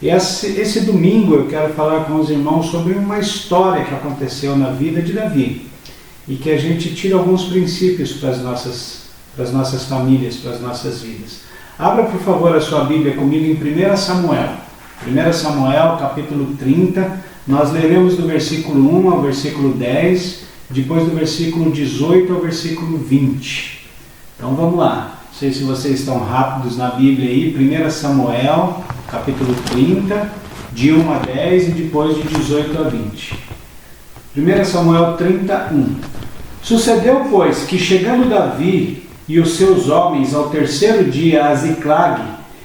Esse domingo eu quero falar com os irmãos sobre uma história que aconteceu na vida de Davi e que a gente tira alguns princípios para as nossas famílias, para as nossas vidas. Abra por favor a sua Bíblia comigo em 1 Samuel. 1 Samuel capítulo 30, nós leremos do versículo 1 ao versículo 10, depois do versículo 18 ao versículo 20. Então vamos lá, não sei se vocês estão rápidos na Bíblia aí. 1 Samuel capítulo 30, de 1 a 10 e depois de 18 a 20. 1 Samuel 31. Sucedeu, pois, que chegando Davi e os seus homens ao terceiro dia a Ziclag,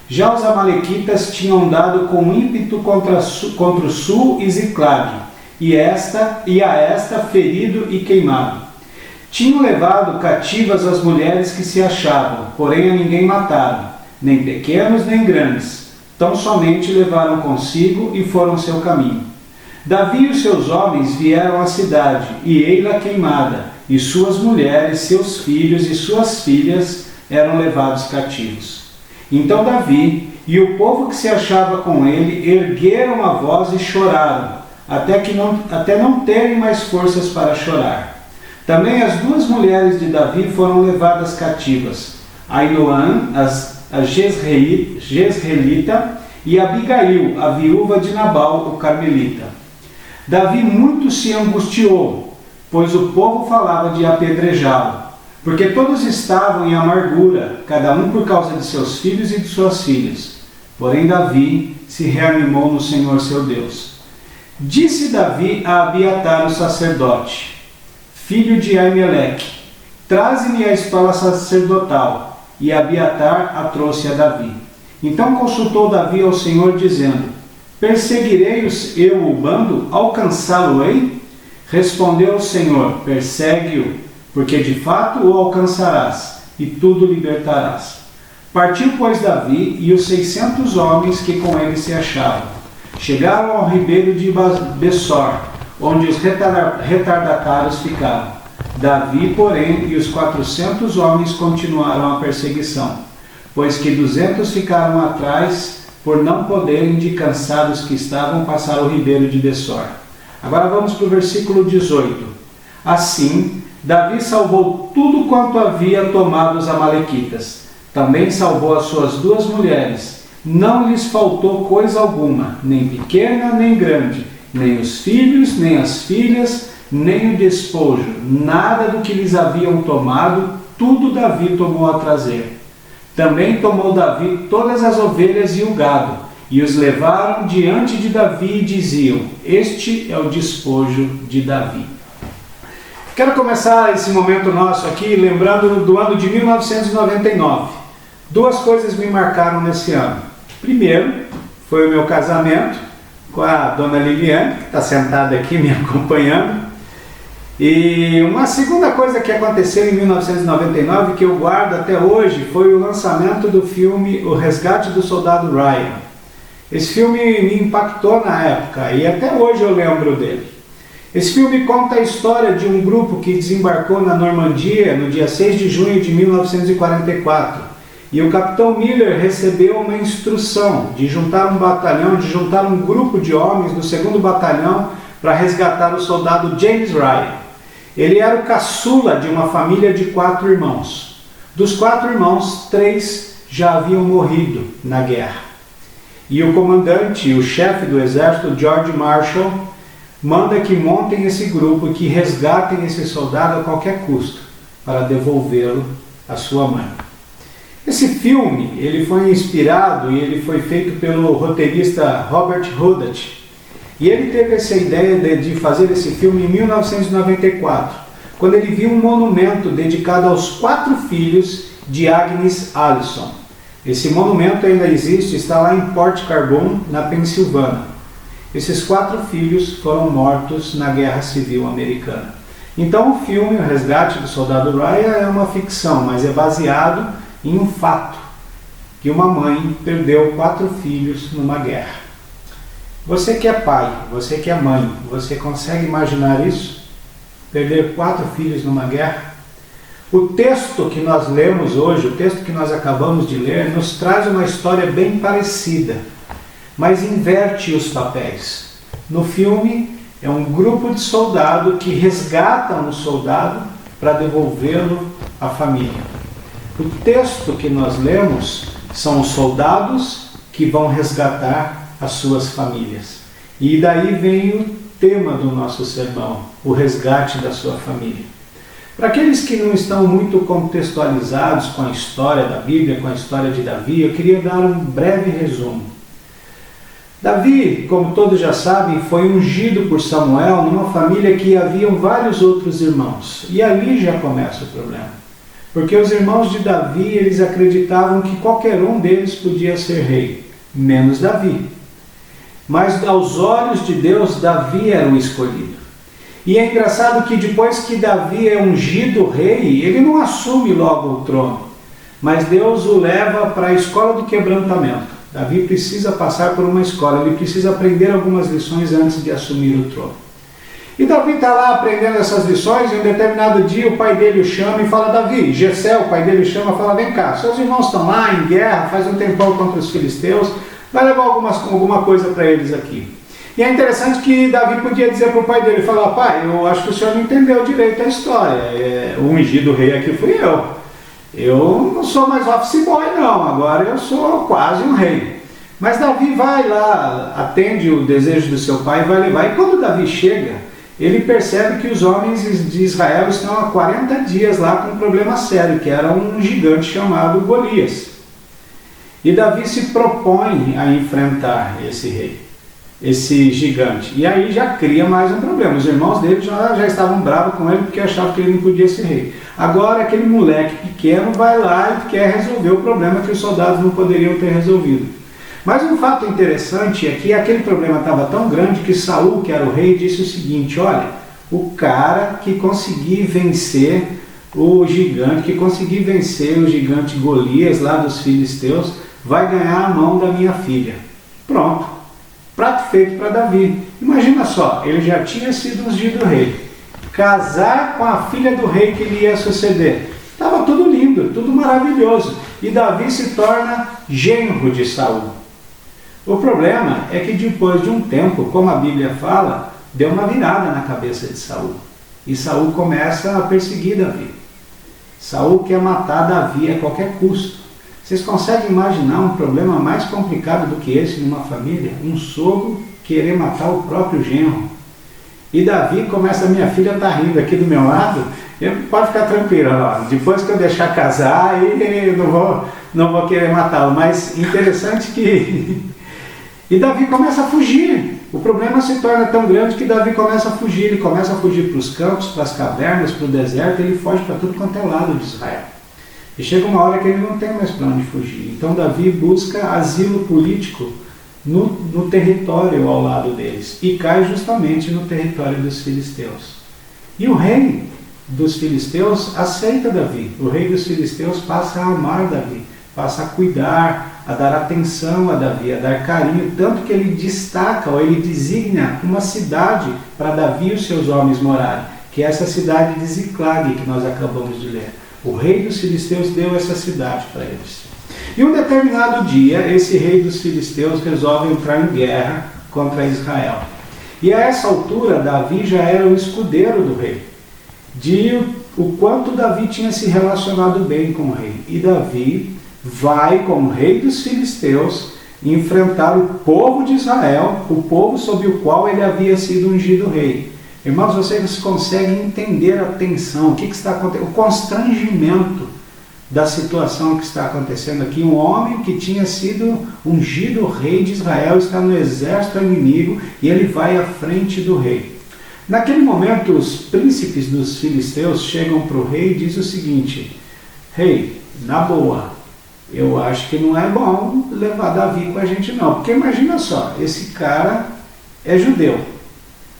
já os amalequitas tinham dado com ímpeto contra o sul e Ziclag, e a esta ferido e queimado. Tinham levado cativas as mulheres que se achavam, porém a ninguém mataram, nem pequenos nem grandes, tão somente levaram consigo e foram seu caminho. Davi e os seus homens vieram à cidade, e ei-la queimada, e suas mulheres, seus filhos e suas filhas eram levados cativos. Então Davi e o povo que se achava com ele ergueram a voz e choraram, até não terem mais forças para chorar. Também as duas mulheres de Davi foram levadas cativas, Ainoã, a Jezreelita, e Abigail, a viúva de Nabal, o Carmelita. Davi muito se angustiou, pois o povo falava de apedrejá-lo, porque todos estavam em amargura, cada um por causa de seus filhos e de suas filhas. Porém Davi se reanimou no Senhor seu Deus. Disse Davi a Abiatar o sacerdote, filho de Aimeleque: traze-me a estola sacerdotal. E Abiatar a trouxe a Davi. Então consultou Davi ao Senhor, dizendo: perseguirei eu o bando? Alcançá-lo-ei? Respondeu o Senhor: persegue-o, porque de fato o alcançarás, e tudo libertarás. Partiu, pois, Davi e os 600 homens que com ele se achavam. Chegaram ao ribeiro de Besor, onde os retardatários ficavam. Davi, porém, e os 400 homens continuaram a perseguição, pois que 200 ficaram atrás, por não poderem, de cansados que estavam, passar o ribeiro de Besor. Agora vamos para o versículo 18. Assim, Davi salvou tudo quanto havia tomado os amalequitas. Também salvou as suas duas mulheres. Não lhes faltou coisa alguma, nem pequena nem grande, nem os filhos, nem as filhas, nem o despojo, nada do que lhes haviam tomado, tudo Davi tomou a trazer. Também tomou Davi todas as ovelhas e o gado, e os levaram diante de Davi e diziam: este é o despojo de Davi. Quero começar esse momento nosso aqui lembrando do ano de 1999. Duas coisas me marcaram nesse ano. Primeiro, foi o meu casamento com a dona Liliane, que está sentada aqui me acompanhando. E uma segunda coisa que aconteceu em 1999, que eu guardo até hoje, foi o lançamento do filme O Resgate do Soldado Ryan. Esse filme me impactou na época e até hoje eu lembro dele. Esse filme conta a história de um grupo que desembarcou na Normandia no dia 6 de junho de 1944. E o capitão Miller recebeu uma instrução de juntar um grupo de homens do 2º Batalhão para resgatar o soldado James Ryan. Ele era o caçula de uma família de 4 irmãos. Dos 4 irmãos, 3 já haviam morrido na guerra. E o comandante, o chefe do exército, George Marshall, manda que montem esse grupo e que resgatem esse soldado a qualquer custo, para devolvê-lo à sua mãe. Esse filme ele foi inspirado e ele foi feito pelo roteirista Robert Hudat. E ele teve essa ideia de fazer esse filme em 1994, quando ele viu um monumento dedicado aos 4 filhos de Agnes Allison. Esse monumento ainda existe, está lá em Port Carbon, na Pensilvânia. Esses 4 filhos foram mortos na Guerra Civil Americana. Então o filme O Resgate do Soldado Ryan é uma ficção, mas é baseado em um fato, que uma mãe perdeu 4 filhos numa guerra. Você que é pai, você que é mãe, você consegue imaginar isso? Perder 4 filhos numa guerra? O texto que nós lemos hoje, o texto que nós acabamos de ler, nos traz uma história bem parecida. mas inverte os papéis. No filme, é um grupo de soldados que resgatam o soldado para devolvê-lo à família. O texto que nós lemos são os soldados que vão resgatar as suas famílias. E daí vem o tema do nosso sermão, o resgate da sua família. Para aqueles que não estão muito contextualizados com a história da Bíblia, com a história de Davi, eu queria dar um breve resumo. Davi, como todos já sabem, foi ungido por Samuel numa família que haviam vários outros irmãos. E ali já começa o problema. Porque os irmãos de Davi, eles acreditavam que qualquer um deles podia ser rei, menos Davi. Mas aos olhos de Deus, Davi era o escolhido. E é engraçado que depois que Davi é ungido rei, ele não assume logo o trono, mas Deus o leva para a escola do quebrantamento. Davi precisa passar por uma escola, ele precisa aprender algumas lições antes de assumir o trono. E Davi está lá aprendendo essas lições, e em um determinado dia o pai dele o chama e fala: Davi, Jessé, o pai dele o chama e fala: vem cá, seus irmãos estão lá em guerra, faz um tempão contra os filisteus, vai levar alguma coisa para eles aqui. E é interessante que Davi podia dizer para o pai dele, falar: pai, eu acho que o senhor não entendeu direito a história, o ungido rei aqui fui eu. Eu não sou mais office boy não, agora eu sou quase um rei. Mas Davi vai lá, atende o desejo do seu pai e vai levar. E quando Davi chega, ele percebe que os homens de Israel estão há 40 dias lá com um problema sério, que era um gigante chamado Golias. E Davi se propõe a enfrentar esse rei, esse gigante. E aí já cria mais um problema. Os irmãos dele já estavam bravos com ele porque achavam que ele não podia ser rei. Agora aquele moleque pequeno vai lá e quer resolver o problema que os soldados não poderiam ter resolvido. Mas um fato interessante é que aquele problema estava tão grande que Saul, que era o rei, disse o seguinte: olha, o cara que conseguir vencer o gigante, o gigante Golias lá dos filisteus, vai ganhar a mão da minha filha. Pronto, prato feito para Davi. Imagina só, ele já tinha sido ungido rei, casar com a filha do rei que lhe ia suceder. Estava tudo lindo, tudo maravilhoso. E Davi se torna genro de Saul. O problema é que depois de um tempo, como a Bíblia fala, deu uma virada na cabeça de Saul. E Saul começa a perseguir Davi. Saul quer matar Davi a qualquer custo. Vocês conseguem imaginar um problema mais complicado do que esse numa família? Um sogro querer matar o próprio genro. E Davi começa: minha filha está rindo aqui do meu lado, pode ficar tranquilo, ó, depois que eu deixar casar, eu não vou querer matá-lo. Mas interessante que... E Davi começa a fugir. O problema se torna tão grande que Davi começa a fugir. Ele começa a fugir para os campos, para as cavernas, para o deserto, ele foge para tudo quanto é lado de Israel. E chega uma hora que ele não tem mais para onde fugir. Então Davi busca asilo político no território ao lado deles. E cai justamente no território dos filisteus. E o rei dos filisteus aceita Davi. O rei dos filisteus passa a amar Davi, passa a cuidar, a dar atenção a Davi, a dar carinho, tanto que ele destaca, ou ele designa uma cidade para Davi e os seus homens morarem, que é essa cidade de Ziclag que nós acabamos de ler. O rei dos filisteus deu essa cidade para eles. E um determinado dia, esse rei dos filisteus resolve entrar em guerra contra Israel. E a essa altura, Davi já era o escudeiro do rei. O quanto Davi tinha se relacionado bem com o rei. E Davi vai, como rei dos filisteus, enfrentar o povo de Israel, o povo sob o qual ele havia sido ungido rei. Irmãos, vocês conseguem entender a tensão, o que está acontecendo, o constrangimento da situação que está acontecendo aqui. Um homem que tinha sido ungido rei de Israel está no exército inimigo e ele vai à frente do rei. Naquele momento, os príncipes dos filisteus chegam para o rei e dizem o seguinte: rei, na boa, eu acho que não é bom levar Davi com a gente não, porque imagina só, esse cara é judeu,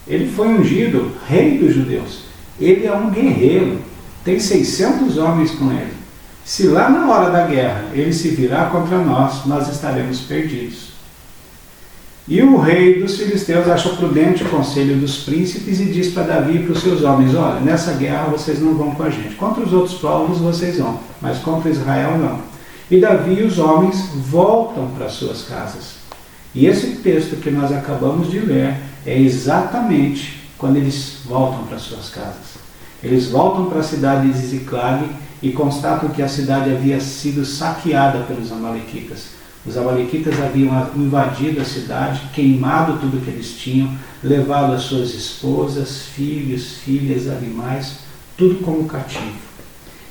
ele foi ungido rei dos judeus, ele é um guerreiro, tem 600 homens com ele. Se lá na hora da guerra ele se virar contra nós, nós estaremos perdidos. E o rei dos filisteus acha prudente o conselho dos príncipes e diz para Davi e para os seus homens: olha, nessa guerra vocês não vão com a gente, contra os outros povos vocês vão, mas contra Israel não. E Davi e os homens voltam para suas casas. E esse texto que nós acabamos de ler é exatamente quando eles voltam para suas casas. Eles voltam para a cidade de Ziclag e constatam que a cidade havia sido saqueada pelos amalequitas. Os amalequitas haviam invadido a cidade, queimado tudo que eles tinham, levado as suas esposas, filhos, filhas, animais, tudo como cativo.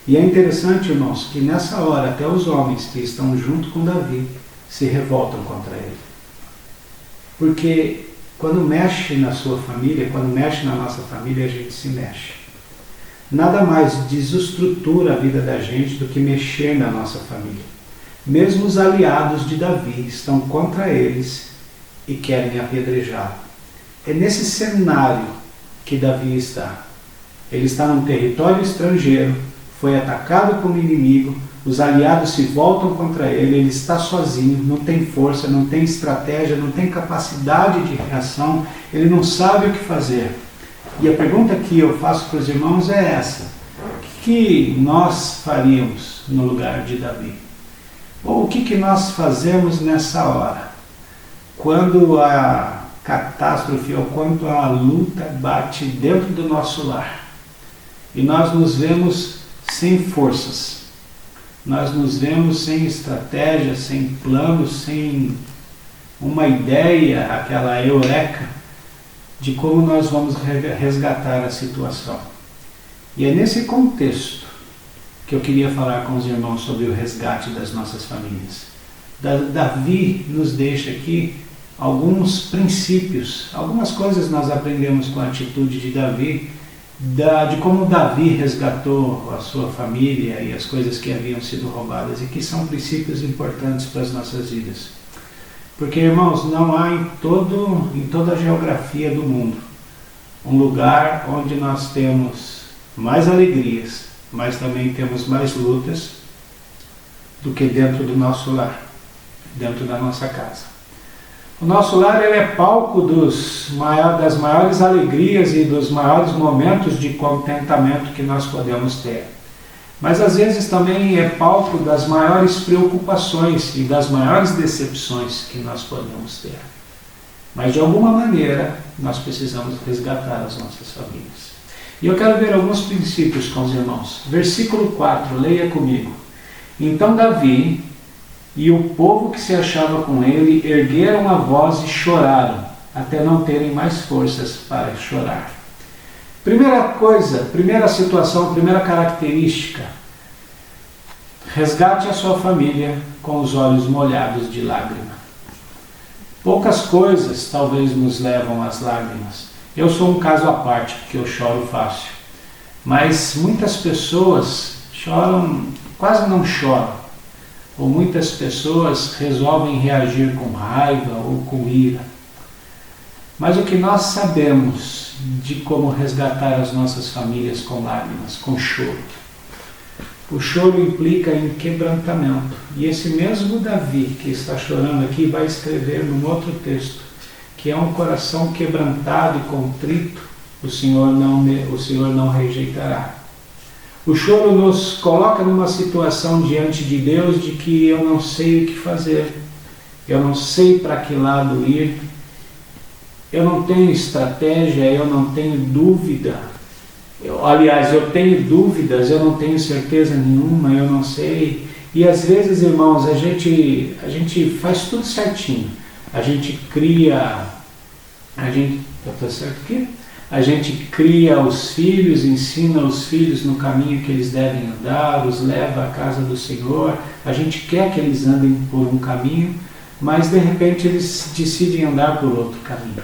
E é interessante, irmãos, que nessa hora até os homens que estão junto com Davi se revoltam contra ele. Porque quando mexe na sua família, quando mexe na nossa família, a gente se mexe. Nada mais desestrutura a vida da gente do que mexer na nossa família. Mesmo os aliados de Davi estão contra eles e querem apedrejá-lo. É nesse cenário que Davi está. Ele está num território estrangeiro, foi atacado por um inimigo, os aliados se voltam contra ele, ele está sozinho, não tem força, não tem estratégia, não tem capacidade de reação, ele não sabe o que fazer. E a pergunta que eu faço para os irmãos é essa: o que nós faríamos no lugar de Davi? Ou o que nós fazemos nessa hora? Quando a catástrofe ou quando a luta bate dentro do nosso lar e nós nos vemos sem forças, nós nos vemos sem estratégia, sem planos, sem uma ideia, aquela eureka de como nós vamos resgatar a situação. E é nesse contexto que eu queria falar com os irmãos sobre o resgate das nossas famílias. Davi nos deixa aqui alguns princípios, algumas coisas nós aprendemos com a atitude de Davi, de como Davi resgatou a sua família e as coisas que haviam sido roubadas, e que são princípios importantes para as nossas vidas. Porque, irmãos, não há em toda a geografia do mundo um lugar onde nós temos mais alegrias, mas também temos mais lutas do que dentro do nosso lar, dentro da nossa casa. O nosso lar ele é palco das maiores alegrias e dos maiores momentos de contentamento que nós podemos ter. Mas às vezes também é palco das maiores preocupações e das maiores decepções que nós podemos ter. Mas de alguma maneira nós precisamos resgatar as nossas famílias. E eu quero ver alguns princípios com os irmãos. Versículo 4, leia comigo. Então Davi e o povo que se achava com ele ergueram a voz e choraram, até não terem mais forças para chorar. Primeira coisa, primeira situação, primeira característica: resgate a sua família com os olhos molhados de lágrima. Poucas coisas talvez nos levam às lágrimas. Eu sou um caso à parte, porque eu choro fácil. Mas muitas pessoas choram, quase não choram. Ou muitas pessoas resolvem reagir com raiva ou com ira. Mas o que nós sabemos de como resgatar as nossas famílias com lágrimas, com choro? O choro implica em quebrantamento. E esse mesmo Davi que está chorando aqui vai escrever num outro texto que é um coração quebrantado e contrito, o Senhor não rejeitará. O choro nos coloca numa situação diante de Deus de que eu não sei o que fazer, eu não sei para que lado ir, eu não tenho estratégia, eu não tenho dúvida. Eu tenho dúvidas, eu não tenho certeza nenhuma, eu não sei. E às vezes, irmãos, a gente faz tudo certinho. A gente cria os filhos, ensina os filhos no caminho que eles devem andar, os leva à casa do Senhor. A gente quer que eles andem por um caminho, mas de repente eles decidem andar por outro caminho.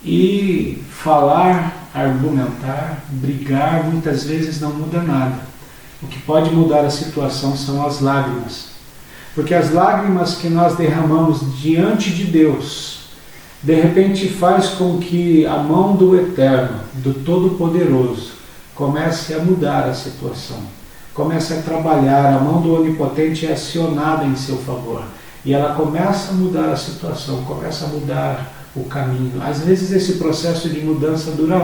E falar, argumentar, brigar, muitas vezes não muda nada. O que pode mudar a situação são as lágrimas. Porque as lágrimas que nós derramamos diante de Deus, de repente faz com que a mão do Eterno, do Todo-Poderoso, comece a mudar a situação. Comece a trabalhar, a mão do Onipotente é acionada em seu favor. E ela começa a mudar a situação, começa a mudar o caminho. Às vezes esse processo de mudança dura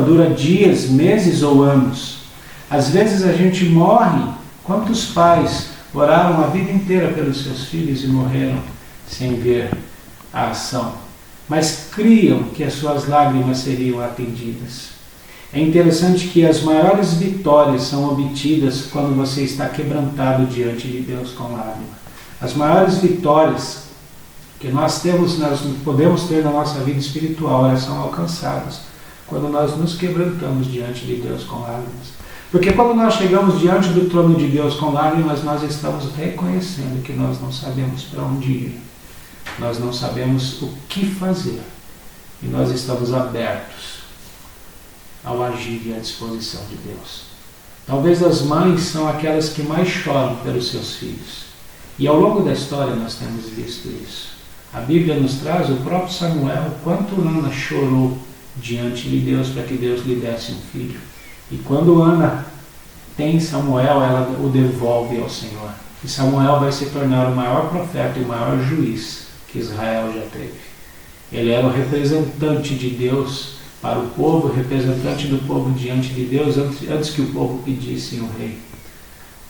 dura dias, meses ou anos. Às vezes a gente morre. Quantos pais oraram a vida inteira pelos seus filhos e morreram sem ver a ação, mas criam que as suas lágrimas seriam atendidas. É interessante que as maiores vitórias são obtidas quando você está quebrantado diante de Deus com lágrimas. As maiores vitórias que nós podemos ter na nossa vida espiritual, elas são alcançadas quando nós nos quebrantamos diante de Deus com lágrimas. Porque quando nós chegamos diante do trono de Deus com lágrimas, nós estamos reconhecendo que nós não sabemos para onde ir. Nós não sabemos o que fazer. E nós estamos abertos ao agir e à disposição de Deus. Talvez as mães são aquelas que mais choram pelos seus filhos. E ao longo da história nós temos visto isso. A Bíblia nos traz o próprio Samuel, quanto Ana chorou diante de Deus para que Deus lhe desse um filho. E quando Ana tem Samuel, ela o devolve ao Senhor. E Samuel vai se tornar o maior profeta e o maior juiz que Israel já teve. Ele era o representante de Deus para o povo, representante do povo diante de Deus, antes que o povo pedisse um rei.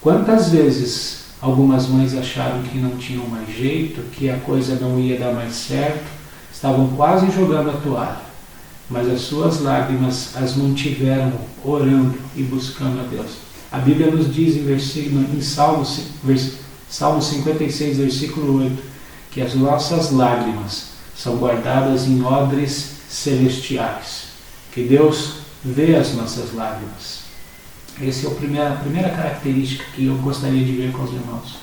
Quantas vezes algumas mães acharam que não tinham mais jeito, que a coisa não ia dar mais certo, estavam quase jogando a toalha, mas as suas lágrimas as mantiveram orando e buscando a Deus. A Bíblia nos diz em Salmo 56, versículo 8, que as nossas lágrimas são guardadas em odres celestiais, que Deus vê as nossas lágrimas. Essa é a primeira característica que eu gostaria de ver com os irmãos.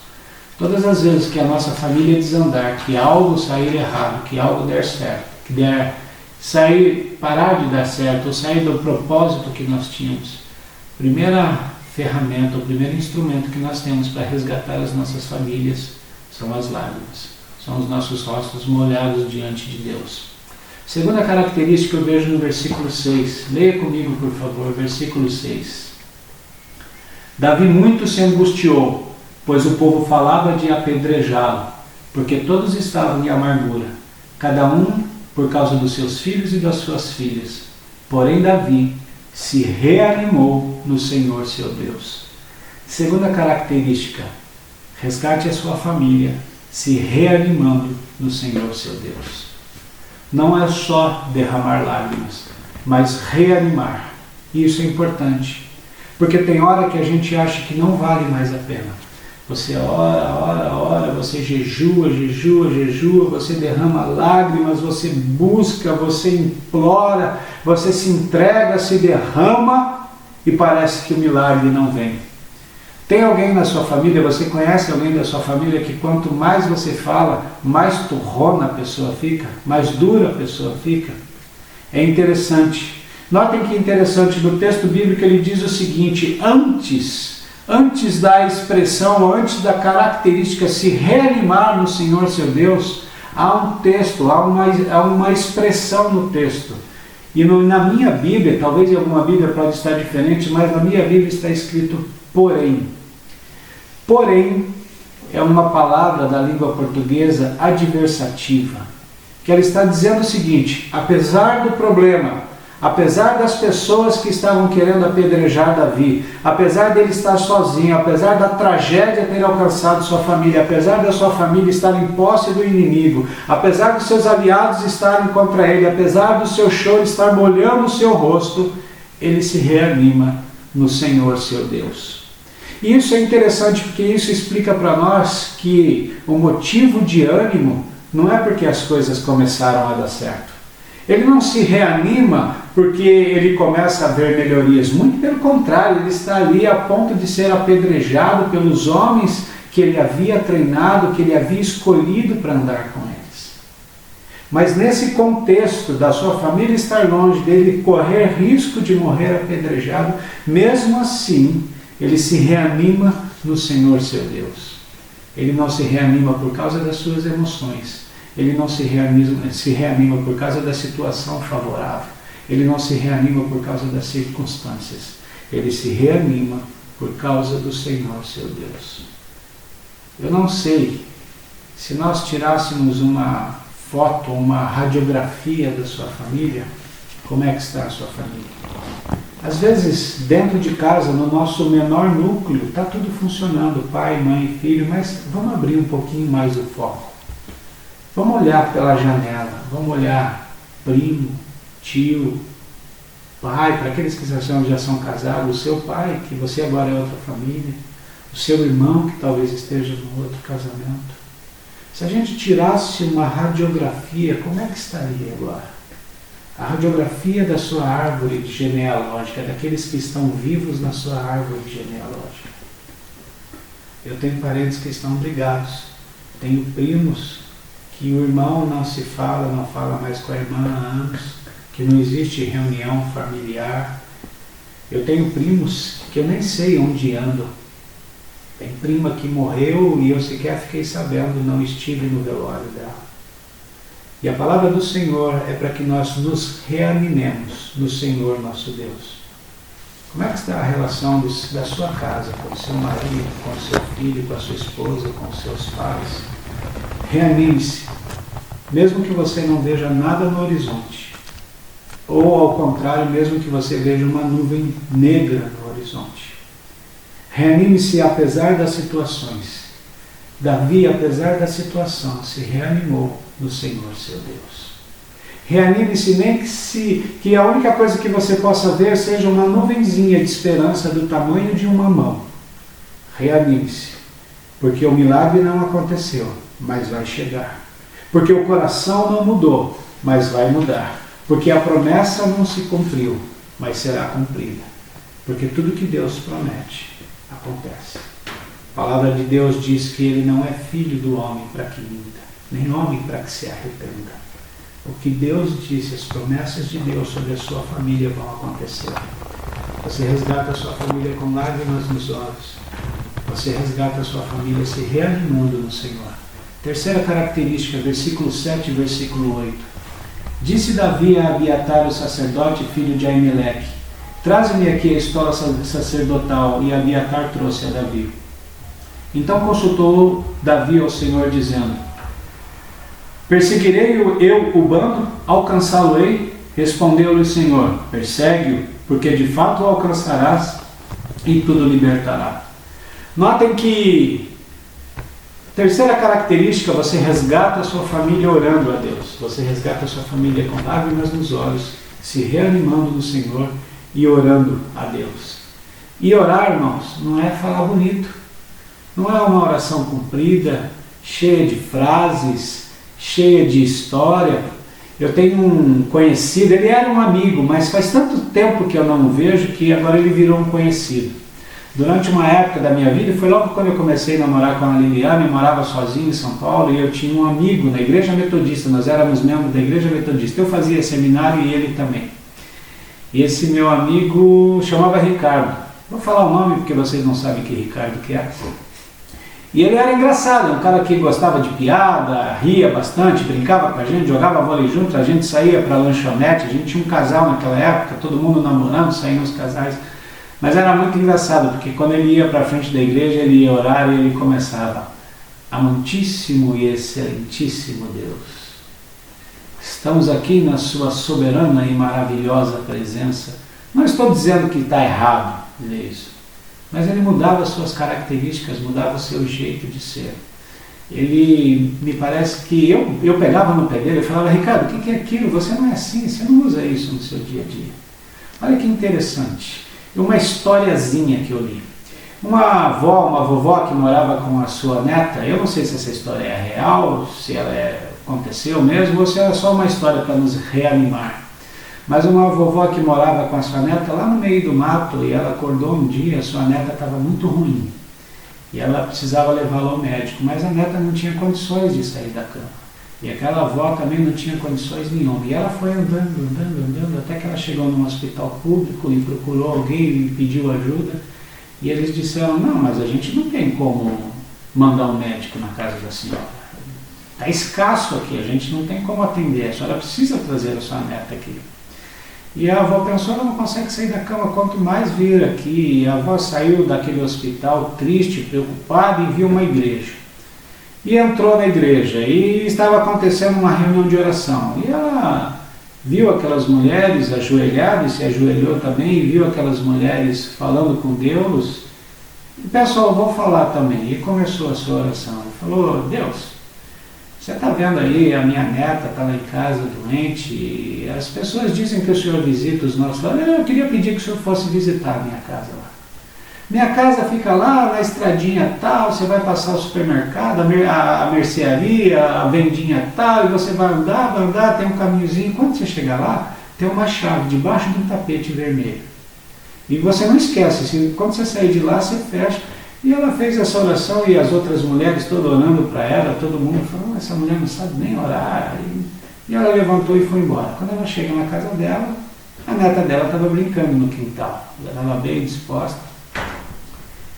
Todas as vezes que a nossa família desandar, que algo sair errado, que algo der certo, que parar de dar certo, ou sair do propósito que nós tínhamos, a primeira ferramenta, o primeiro instrumento que nós temos para resgatar as nossas famílias são as lágrimas, são os nossos rostos molhados diante de Deus. Segunda característica eu vejo no versículo 6. Leia comigo, por favor, versículo 6. Davi muito se angustiou, pois o povo falava de apedrejá-lo, porque todos estavam em amargura, cada um por causa dos seus filhos e das suas filhas. Porém Davi se reanimou no Senhor seu Deus. Segunda característica, resgate a sua família se reanimando no Senhor seu Deus. Não é só derramar lágrimas, mas reanimar. Isso é importante, porque tem hora que a gente acha que não vale mais a pena. Você ora, você jejua, você derrama lágrimas, você busca, você implora, você se entrega, se derrama e parece que o milagre não vem. Tem alguém na sua família, você conhece alguém da sua família que quanto mais você fala, mais turrona a pessoa fica, mais dura a pessoa fica? É interessante. Notem que é interessante, no texto bíblico ele diz o seguinte: antes da expressão, antes da característica se reanimar no Senhor seu Deus, há um texto, há uma expressão no texto. E na minha Bíblia, talvez em alguma Bíblia pode estar diferente, mas na minha Bíblia está escrito porém. Porém é uma palavra da língua portuguesa adversativa, que ela está dizendo o seguinte: apesar do problema, apesar das pessoas que estavam querendo apedrejar Davi, apesar dele estar sozinho, apesar da tragédia ter alcançado sua família, apesar da sua família estar em posse do inimigo, apesar dos seus aliados estarem contra ele, apesar do seu choro estar molhando o seu rosto, ele se reanima no Senhor seu Deus. E isso é interessante porque isso explica para nós que o motivo de ânimo não é porque as coisas começaram a dar certo. Ele não se reanima porque ele começa a ver melhorias. Muito pelo contrário, ele está ali a ponto de ser apedrejado pelos homens que ele havia treinado, que ele havia escolhido para andar com eles. Mas nesse contexto da sua família estar longe, dele correr risco de morrer apedrejado, mesmo assim, ele se reanima no Senhor seu Deus. Ele não se reanima por causa das suas emoções. Ele não se reanima por causa da situação favorável. Ele não se reanima por causa das circunstâncias. Ele se reanima por causa do Senhor seu Deus. Eu não sei se nós tirássemos uma foto, uma radiografia da sua família, como é que está a sua família? Às vezes, dentro de casa, no nosso menor núcleo, está tudo funcionando, pai, mãe, filho, mas vamos abrir um pouquinho mais o foco. Vamos olhar pela janela, vamos olhar primo, tio, pai, para aqueles que já são casados, o seu pai, que você agora é outra família, o seu irmão, que talvez esteja no outro casamento. Se a gente tirasse uma radiografia, como é que estaria agora? A radiografia da sua árvore genealógica, daqueles que estão vivos na sua árvore genealógica. Eu tenho parentes que estão brigados, tenho primos que o irmão não se fala, não fala mais com a irmã há anos, que não existe reunião familiar. Eu tenho primos que eu nem sei onde andam. Tem prima que morreu e eu sequer fiquei sabendo, não estive no velório dela. E a palavra do Senhor é para que nós nos reanimemos no Senhor nosso Deus. Como é que está a relação da sua casa, com o seu marido, com o seu filho, com a sua esposa, com os seus pais? Reanime-se, mesmo que você não veja nada no horizonte. Ou, ao contrário, mesmo que você veja uma nuvem negra no horizonte. Reanime-se apesar das situações. Davi, apesar da situação, se reanimou no Senhor seu Deus. Reanime-se, nem que a única coisa que você possa ver seja uma nuvenzinha de esperança do tamanho de uma mão. Reanime-se, porque o milagre não aconteceu, mas vai chegar. Porque o coração não mudou, mas vai mudar. Porque a promessa não se cumpriu, mas será cumprida. Porque tudo que Deus promete acontece. A palavra de Deus diz que ele não é filho do homem para que minta, nem homem para que se arrependa. O que Deus disse, as promessas de Deus sobre a sua família vão acontecer. Você resgata a sua família com lágrimas nos olhos. Você resgata a sua família se reanimando no Senhor. Terceira característica, versículo 7 e versículo 8. Disse Davi a Abiatar, o sacerdote, filho de Aimeleque: traze-me aqui a estola sacerdotal. E Abiatar trouxe a Davi. Então consultou Davi ao Senhor, dizendo: perseguirei eu o bando? Alcançá-lo-ei? Respondeu-lhe o Senhor: persegue-o, porque de fato o alcançarás e tudo libertará. Notem que, terceira característica, você resgata a sua família orando a Deus. Você resgata a sua família com lágrimas nos olhos, se reanimando no Senhor e orando a Deus. E orar, irmãos, não é falar bonito. Não é uma oração comprida, cheia de frases, cheia de história. Eu tenho um conhecido, ele era um amigo, mas faz tanto tempo que eu não o vejo que agora ele virou um conhecido. Durante uma época da minha vida, foi logo quando eu comecei a namorar com a Liliana, eu morava sozinho em São Paulo e eu tinha um amigo na igreja metodista, nós éramos membros da igreja metodista. Eu fazia seminário e ele também. E esse meu amigo chamava Ricardo. Vou falar o nome porque vocês não sabem que Ricardo que é. E ele era engraçado, um cara que gostava de piada, ria bastante, brincava com a gente, jogava vôlei junto, a gente saía para lanchonete, a gente tinha um casal naquela época, todo mundo namorando, saíam os casais. Mas era muito engraçado, porque quando ele ia para a frente da igreja, ele ia orar e ele começava: amantíssimo e excelentíssimo Deus, estamos aqui na sua soberana e maravilhosa presença. Não estou dizendo que está errado dizer isso, mas ele mudava as suas características, mudava o seu jeito de ser. Ele, me parece que eu pegava no pé dele e falava: Ricardo, o que é aquilo? Você não é assim, você não usa isso no seu dia a dia. Olha que interessante, uma historiazinha que eu li. Uma vovó que morava com a sua neta, eu não sei se essa história é real, se ela aconteceu mesmo, ou se é só uma história para nos reanimar. Mas uma vovó que morava com a sua neta lá no meio do mato, e ela acordou um dia, a sua neta estava muito ruim. E ela precisava levá-la ao médico, mas a neta não tinha condições de sair da cama. E aquela avó também não tinha condições nenhuma. E ela foi andando, até que ela chegou num hospital público e procurou alguém e pediu ajuda. E eles disseram: não, mas a gente não tem como mandar um médico na casa da senhora. Está escasso aqui, a gente não tem como atender, a senhora precisa trazer a sua neta aqui. E a avó pensou: ela não consegue sair da cama, quanto mais vir aqui. E a avó saiu daquele hospital triste, preocupada, e viu uma igreja. E entrou na igreja, e estava acontecendo uma reunião de oração. E ela viu aquelas mulheres ajoelhadas, se ajoelhou também, e viu aquelas mulheres falando com Deus, e pessoal, vou falar também. E começou a sua oração. Ele falou: Deus, você está vendo aí, a minha neta está lá em casa doente, e as pessoas dizem que o senhor visita os nossos lares. Eu queria pedir que o senhor fosse visitar a minha casa lá. Minha casa fica lá na estradinha tal, você vai passar o supermercado, a mercearia, a vendinha tal, e você vai andar, tem um caminhozinho. Quando você chegar lá, tem uma chave debaixo de um tapete vermelho. E você não esquece, quando você sair de lá, você fecha. E ela fez essa oração, e as outras mulheres todas orando para ela, todo mundo falou: essa mulher não sabe nem orar. E ela levantou e foi embora. Quando ela chega na casa dela, a neta dela estava brincando no quintal. Ela estava bem disposta.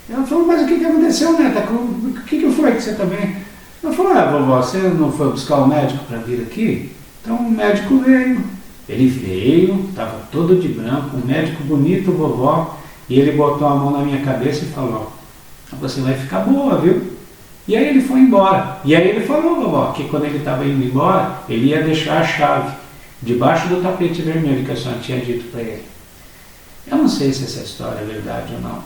Ela falou: mas o que aconteceu, neta? O que foi que você está bem? Ela falou: vovó, você não foi buscar o médico para vir aqui? Então o médico veio. Ele veio, estava todo de branco, um médico bonito, vovó, e ele botou a mão na minha cabeça e falou: você vai ficar boa, viu? E aí ele foi embora. E aí ele falou, vovó, que quando ele estava indo embora, ele ia deixar a chave debaixo do tapete vermelho que a senhora tinha dito para ele. Eu não sei se essa história é verdade ou não,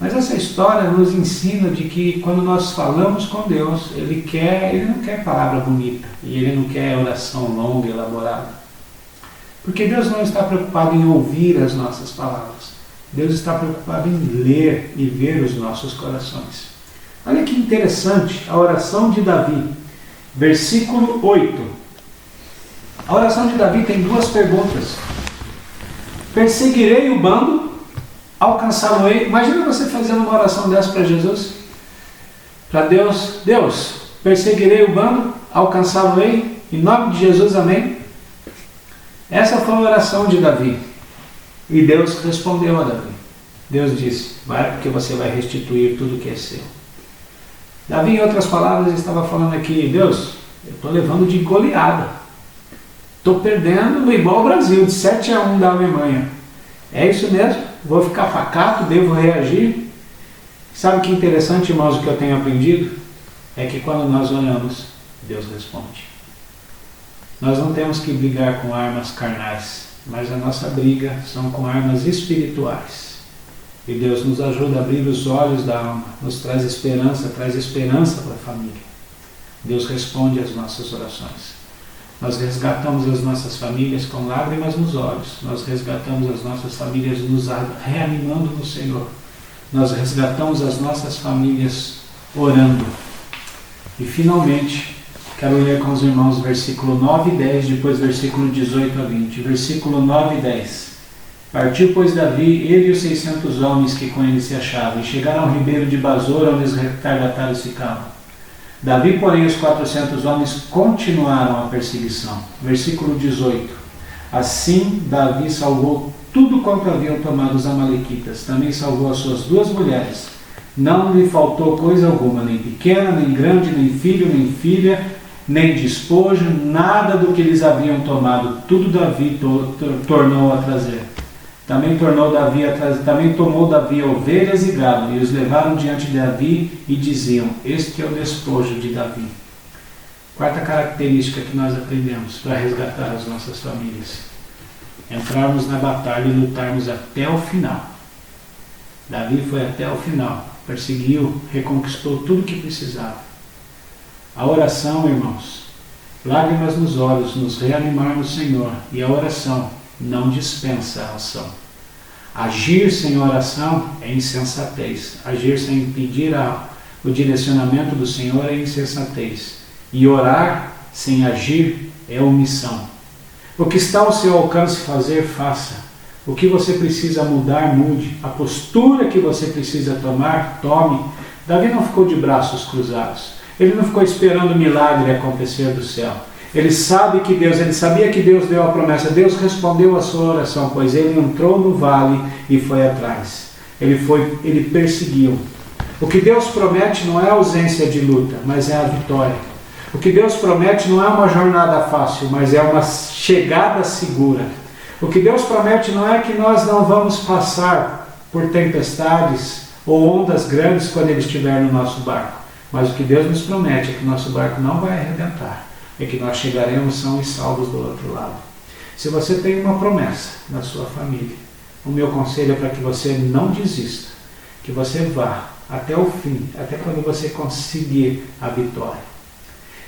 mas essa história nos ensina de que quando nós falamos com Deus, Ele não quer palavra bonita, e Ele não quer oração longa, elaborada. Porque Deus não está preocupado em ouvir as nossas palavras. Deus está preocupado em ler e ver os nossos corações. Olha que interessante a oração de Davi, versículo 8. A oração de Davi tem duas perguntas. Perseguirei o bando, alcançá-lo-ei. Imagina você fazendo uma oração dessa para Jesus, para Deus: Deus, perseguirei o bando, alcançá-lo-ei, em nome de Jesus, amém. Essa foi a oração de Davi. E Deus respondeu a Davi. Deus disse: vai, porque você vai restituir tudo que é seu. Davi, em outras palavras, estava falando aqui: Deus, eu estou levando de goleada. Estou perdendo igual o Brasil, de 7-1 da Alemanha. É isso mesmo? Vou ficar pacato, devo reagir? Sabe que interessante, irmãos, o que eu tenho aprendido? É que quando nós oramos, Deus responde. Nós não temos que brigar com armas carnais, mas a nossa briga são com armas espirituais. E Deus nos ajuda a abrir os olhos da alma, nos traz esperança para a família. Deus responde às nossas orações. Nós resgatamos as nossas famílias com lágrimas nos olhos. Nós resgatamos as nossas famílias nos reanimando no Senhor. Nós resgatamos as nossas famílias orando. E finalmente, quero ler com os irmãos versículo 9 e 10, depois versículo 18 a 20. Versículo 9 e 10. Partiu, pois, Davi, ele e os 600 homens que com ele se achavam, e chegaram ao ribeiro de Bazor, onde os retardatários ficavam. Davi, porém, os 400 homens continuaram a perseguição. Versículo 18. Assim, Davi salvou tudo quanto haviam tomado os amalequitas. Também salvou as suas 2 mulheres. Não lhe faltou coisa alguma, nem pequena, nem grande, nem filho, nem filha, nem despojo, nada do que eles haviam tomado. Tudo Davi tornou a trazer. Também tomou Davi ovelhas e gado, e os levaram diante de Davi e diziam: este é o despojo de Davi. Quarta característica que nós aprendemos para resgatar as nossas famílias: entrarmos na batalha e lutarmos até o final. Davi foi até o final, perseguiu, reconquistou tudo o que precisava. A oração, irmãos, lágrimas nos olhos, nos reanimar no Senhor, e a oração não dispensa a ação. Agir sem oração é insensatez. Agir sem pedir o direcionamento do Senhor é insensatez. E orar sem agir é omissão. O que está ao seu alcance fazer, faça. O que você precisa mudar, mude. A postura que você precisa tomar, tome. Davi não ficou de braços cruzados. Ele não ficou esperando o milagre acontecer do céu. Ele sabia que Deus deu a promessa. Deus respondeu a sua oração, pois ele entrou no vale e foi atrás. Ele perseguiu. O que Deus promete não é a ausência de luta, mas é a vitória. O que Deus promete não é uma jornada fácil, mas é uma chegada segura. O que Deus promete não é que nós não vamos passar por tempestades ou ondas grandes quando Ele estiver no nosso barco. Mas o que Deus nos promete é que nosso barco não vai arrebentar. É que nós chegaremos são e salvos do outro lado. Se você tem uma promessa na sua família, o meu conselho é para que você não desista, que você vá até o fim, até quando você conseguir a vitória.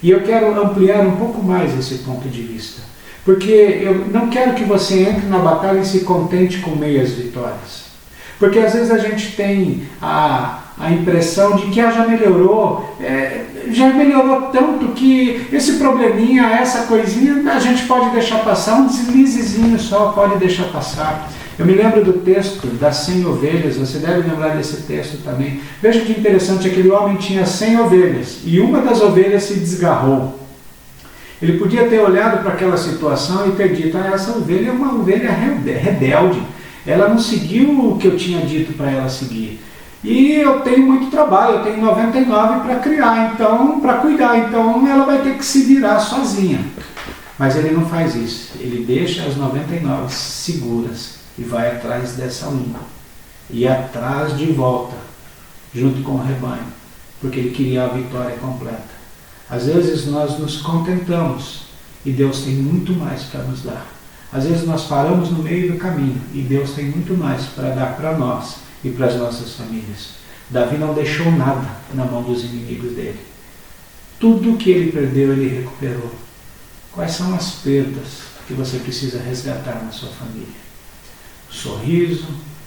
E eu quero ampliar um pouco mais esse ponto de vista, porque eu não quero que você entre na batalha e se contente com meias vitórias. Porque às vezes a gente tem a impressão de que já melhorou tanto que esse probleminha, essa coisinha, a gente pode deixar passar, um deslizezinho só pode deixar passar. Eu me lembro do texto das 100 ovelhas, você deve lembrar desse texto também. Veja que interessante, aquele homem tinha 100 ovelhas e uma das ovelhas se desgarrou. Ele podia ter olhado para aquela situação e ter dito, essa ovelha é uma ovelha rebelde, ela não seguiu o que eu tinha dito para ela seguir. E eu tenho muito trabalho, eu tenho 99 para criar, então, para cuidar, então ela vai ter que se virar sozinha. Mas ele não faz isso, ele deixa as 99 seguras e vai atrás dessa uma. E atrás de volta, junto com o rebanho, porque ele queria a vitória completa. Às vezes nós nos contentamos e Deus tem muito mais para nos dar. Às vezes nós paramos no meio do caminho e Deus tem muito mais para dar para nós e para as nossas famílias. Davi não deixou nada na mão dos inimigos dele. Tudo que ele perdeu, ele recuperou. Quais são as perdas que você precisa resgatar na sua família? O sorriso,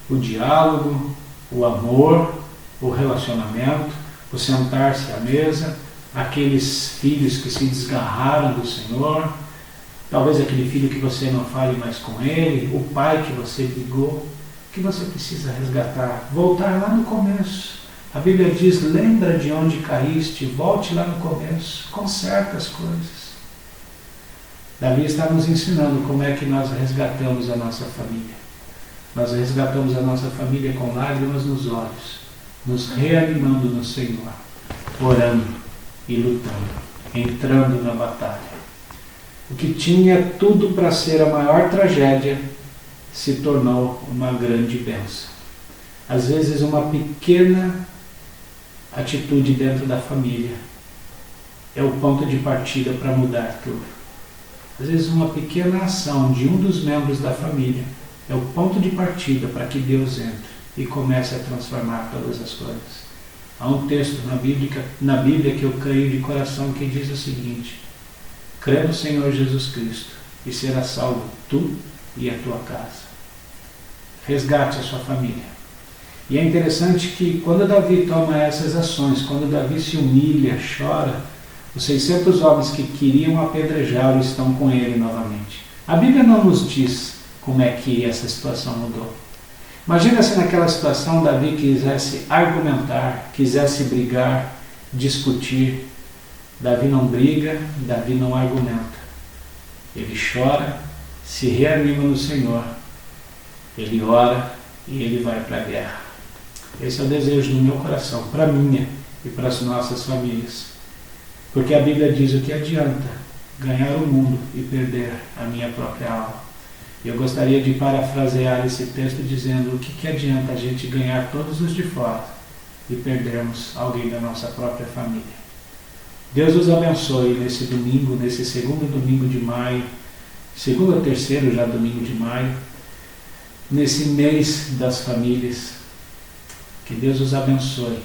o diálogo, o amor, o relacionamento, o sentar-se à mesa, aqueles filhos que se desgarraram do Senhor, talvez aquele filho que você não fale mais com ele, o pai que você brigou, que você precisa resgatar, voltar lá no começo. A Bíblia diz, lembra de onde caíste, volte lá no começo, conserta as coisas. Davi está nos ensinando como é que nós resgatamos a nossa família. Nós resgatamos a nossa família com lágrimas nos olhos, nos reanimando no Senhor, orando e lutando, entrando na batalha. O que tinha tudo para ser a maior tragédia se tornou uma grande bênção. Às vezes uma pequena atitude dentro da família é o ponto de partida para mudar tudo. Às vezes uma pequena ação de um dos membros da família é o ponto de partida para que Deus entre e comece a transformar todas as coisas. Há um texto na Bíblia que eu creio de coração que diz o seguinte: crê no Senhor Jesus Cristo e será salvo tu e a tua casa. Resgate a sua família. E é interessante que quando Davi toma essas ações, quando Davi se humilha, chora, os 600 homens que queriam apedrejá-lo estão com ele novamente. A Bíblia não nos diz como é que essa situação mudou. Imagina se naquela situação Davi quisesse argumentar, quisesse brigar, discutir. Davi não briga, Davi não argumenta. Ele chora, se reanima no Senhor, ele ora e ele vai para a guerra. Esse é o desejo do meu coração, para a minha e para as nossas famílias. Porque a Bíblia diz o que adianta ganhar o mundo e perder a minha própria alma. Eu gostaria de parafrasear esse texto dizendo o que adianta a gente ganhar todos os de fora e perdermos alguém da nossa própria família. Deus os abençoe nesse domingo, nesse segundo domingo de maio, segundo ou terceiro já domingo de maio, nesse mês das famílias. Que Deus os abençoe